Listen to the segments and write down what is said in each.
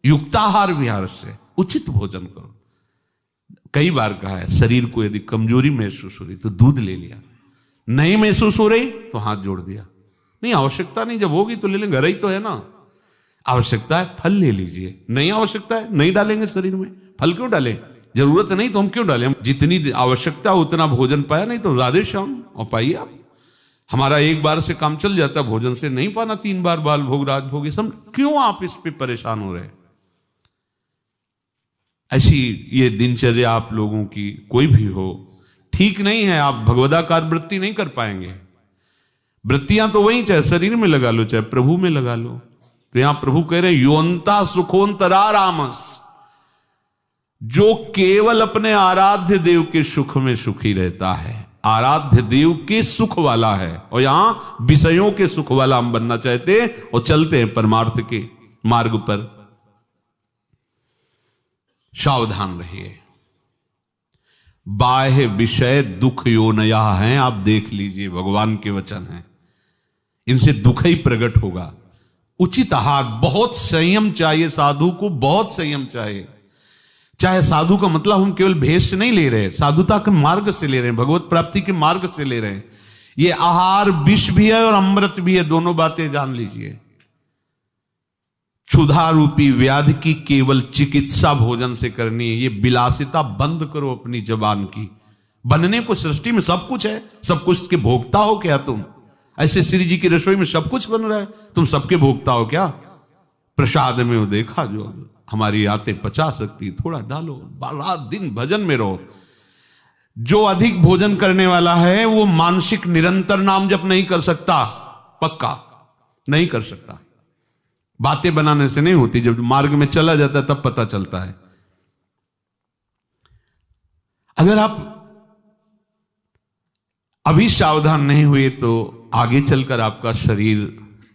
युक्ताहार विहार से उचित भोजन करो। कई बार कहा है, शरीर को यदि कमजोरी महसूस हो रही तो दूध ले लिया, नहीं महसूस हो रही तो हाथ जोड़ दिया। नहीं आवश्यकता नहीं, जब होगी तो ले लेंगे, घर ही तो है ना। आवश्यकता है फल ले लीजिए, नहीं आवश्यकता है नहीं डालेंगे शरीर में। फल क्यों डालें, जरूरत नहीं तो हम क्यों डालें। जितनी आवश्यकता उतना भोजन पाया, नहीं तो राधे श्याम और पाइए आप। हमारा एक बार से काम चल जाता, भोजन से नहीं पाना 3 बार बाल भोग राजभोग ये सब। क्यों आप इस पे परेशान हो रहे। ऐसी ये दिनचर्या आप लोगों की कोई भी हो ठीक नहीं है। आप भगवदाकार वृत्ति नहीं कर पाएंगे। वृत्तियां तो वही, चाहे शरीर में लगा लो चाहे प्रभु में लगा लो। तो यहां प्रभु कह रहे हैं योन्ता सुखोन्तरा रामस, जो केवल अपने आराध्य देव के सुख में सुखी रहता है, आराध्य देव के सुख वाला है। और यहां विषयों के सुख वाला हम बनना चाहते हैं और चलते हैं परमार्थ के मार्ग पर। सावधान रहिए, बाह्य विषय दुख योनया हैं। आप देख लीजिए, भगवान के वचन हैं, इनसे दुख ही प्रकट होगा। उचित आहार, बहुत संयम चाहिए साधु को, बहुत संयम चाहिए। चाहे साधु का मतलब हम केवल भेष से नहीं ले रहे, साधुता के मार्ग से ले रहे हैं, भगवत प्राप्ति के मार्ग से ले रहे हैं। ये आहार विष भी है और अमृत भी है, दोनों बातें जान लीजिए। क्षुधा रूपी व्याधि की केवल चिकित्सा भोजन से करनी है। ये विलासिता बंद करो अपनी जबान की। बनने को सृष्टि में सब कुछ है, सब कुछ के भोगता हो क्या तुम? ऐसे श्री जी की रसोई में सब कुछ बन रहा है, तुम सबके भोगता हो क्या? प्रसाद में वो देखा जो हमारी आते पचा सकती, थोड़ा डालो, रात दिन भजन में रहो। जो अधिक भोजन करने वाला है वो मानसिक निरंतर नाम जप नहीं कर सकता, पक्का नहीं कर सकता। बातें बनाने से नहीं होती, जब मार्ग में चला जाता है तब पता चलता है। अगर आप अभी सावधान नहीं हुए तो आगे चलकर आपका शरीर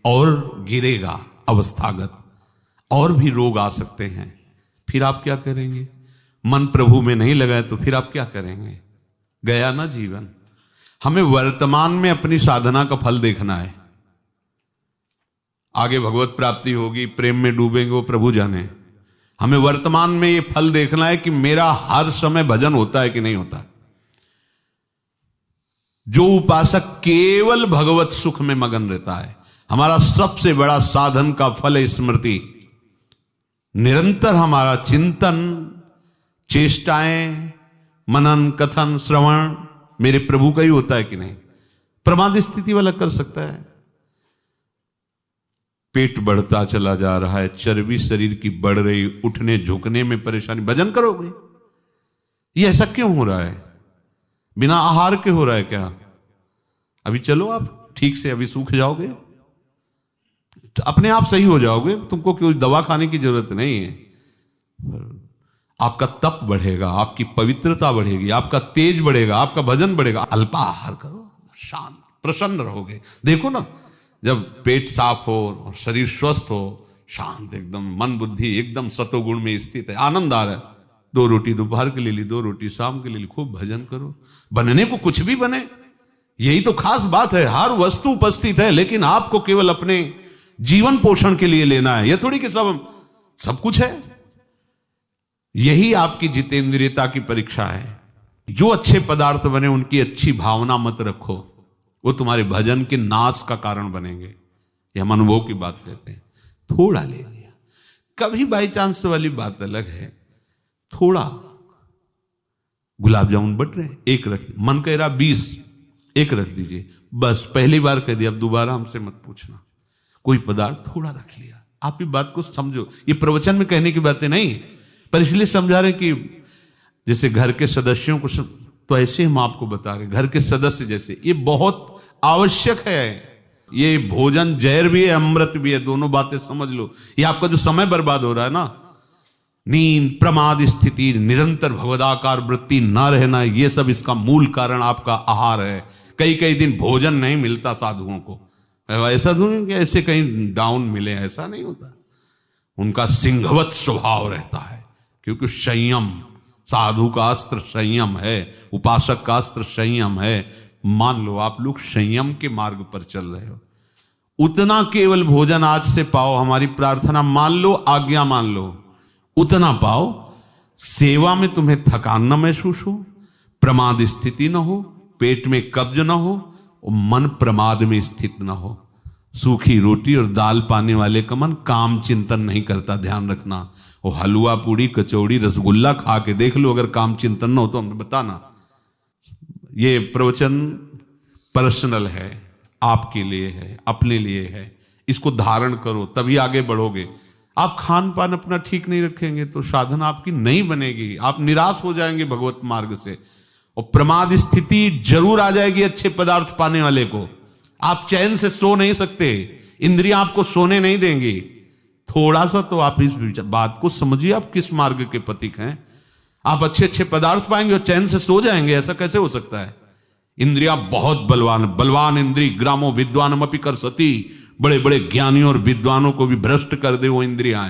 और गिरेगा अवस्थागत, और भी रोग आ सकते हैं। फिर आप क्या करेंगे? मन प्रभु में नहीं लगाए तो फिर आप क्या करेंगे? गया ना जीवन। हमें वर्तमान में अपनी साधना का फल देखना है। आगे भगवत प्राप्ति होगी, प्रेम में डूबेंगे, वो प्रभु जाने। हमें वर्तमान में ये फल देखना है कि मेरा हर समय भजन होता है कि नहीं होता। जो उपासक केवल भगवत सुख में मगन रहता है, हमारा सबसे बड़ा साधन का फल है स्मृति। निरंतर हमारा चिंतन, चेष्टाएं, मनन, कथन, श्रवण मेरे प्रभु का ही होता है कि नहीं। प्रमाद स्थिति वाला कर सकता है। पेट बढ़ता चला जा रहा है, चर्बी शरीर की बढ़ रही, उठने झुकने में परेशानी, भजन करोगे? ये ऐसा क्यों हो रहा है? बिना आहार के हो रहा है क्या? अभी चलो आप ठीक से, अभी सूख जाओगे, अपने आप सही हो जाओगे, तुमको कोई दवा खाने की जरूरत नहीं है। आपका तप बढ़ेगा, आपकी पवित्रता बढ़ेगी, आपका तेज बढ़ेगा, आपका भजन बढ़ेगा। अल्पाहार करो, शांत प्रसन्न रहोगे। देखो ना, जब पेट साफ हो और शरीर स्वस्थ हो, शांत एकदम, मन बुद्धि एकदम सतोगुण में स्थित है, आनंद आ रहा है। 2 रोटी दोपहर के ले ली, 2 रोटी शाम के ले ली, खूब भजन करो। बनने को कुछ भी बने, यही तो खास बात है। हर वस्तु उपस्थित है, लेकिन आपको केवल अपने जीवन पोषण के लिए लेना है। यह थोड़ी कि सब कुछ है। यही आपकी जितेंद्रियता की परीक्षा है। जो अच्छे पदार्थ बने उनकी अच्छी भावना मत रखो, वो तुम्हारे भजन के नाश का कारण बनेंगे। ये हम अनुभव की बात कहते हैं। थोड़ा ले लिया, कभी बाई चांस वाली बात अलग है। थोड़ा गुलाब जामुन बट रहे, 1 रख, मन कह रहा 20, 1 रख दीजिए बस। पहली बार कह दिया, अब दोबारा हमसे मत पूछना। कोई पदार्थ थोड़ा रख लिया। आप ये बात को समझो, ये प्रवचन में कहने की बातें नहीं, पर इसलिए समझा रहे कि जैसे घर के सदस्यों को तो ऐसे हम आपको बता रहे, घर के सदस्य जैसे, ये बहुत आवश्यक है। ये भोजन जहर भी है, अमृत भी है, दोनों बातें समझ लो। ये आपका जो समय बर्बाद हो रहा है ना, नींद, प्रमाद स्थिति, निरंतर भगवदाकार वृत्ति न रहना, ये सब इसका मूल कारण आपका आहार है। कई दिन भोजन नहीं मिलता साधुओं को। ऐसा नहीं कि ऐसे कहीं डाउन मिले, ऐसा नहीं होता। उनका सिंहवत स्वभाव रहता है, क्योंकि संयम, साधु का अस्त्र संयम है, उपासक का अस्त्र संयम है। मान लो आप लोग संयम के मार्ग पर चल रहे हो, उतना केवल भोजन आज से पाओ, हमारी प्रार्थना मान लो, आज्ञा मान लो, उतना पाओ। सेवा में तुम्हें थकान न महसूस हो, प्रमाद स्थिति न हो, पेट में कब्ज न हो और मन प्रमाद में स्थित न हो। सूखी रोटी और दाल पाने वाले का मन काम चिंतन नहीं करता, ध्यान रखना। वो हलवा पूड़ी कचौड़ी रसगुल्ला खा के देख लो, अगर काम चिंतन न हो तो हमें बताना। ये प्रवचन पर्सनल है, आपके लिए है, अपने लिए है। इसको धारण करो तभी आगे बढ़ोगे। आप खान पान अपना ठीक नहीं रखेंगे तो साधना आपकी नहीं बनेगी, आप निराश हो जाएंगे भगवत मार्ग से। और प्रमाद स्थिति जरूर आ जाएगी अच्छे पदार्थ पाने वाले को। आप चैन से सो नहीं सकते, इंद्रियां आपको सोने नहीं देंगी। थोड़ा सा तो आप इस बात को समझिए, आप किस मार्ग के पथिक हैं। आप अच्छे अच्छे पदार्थ पाएंगे और चैन से सो जाएंगे, ऐसा कैसे हो सकता है? इंद्रियां बहुत बलवान, बलवान इंद्री ग्रामो विद्वानमपि कर सती। बड़े बड़े ज्ञानियों और विद्वानों को भी भ्रष्ट कर दे वो इंद्रियां।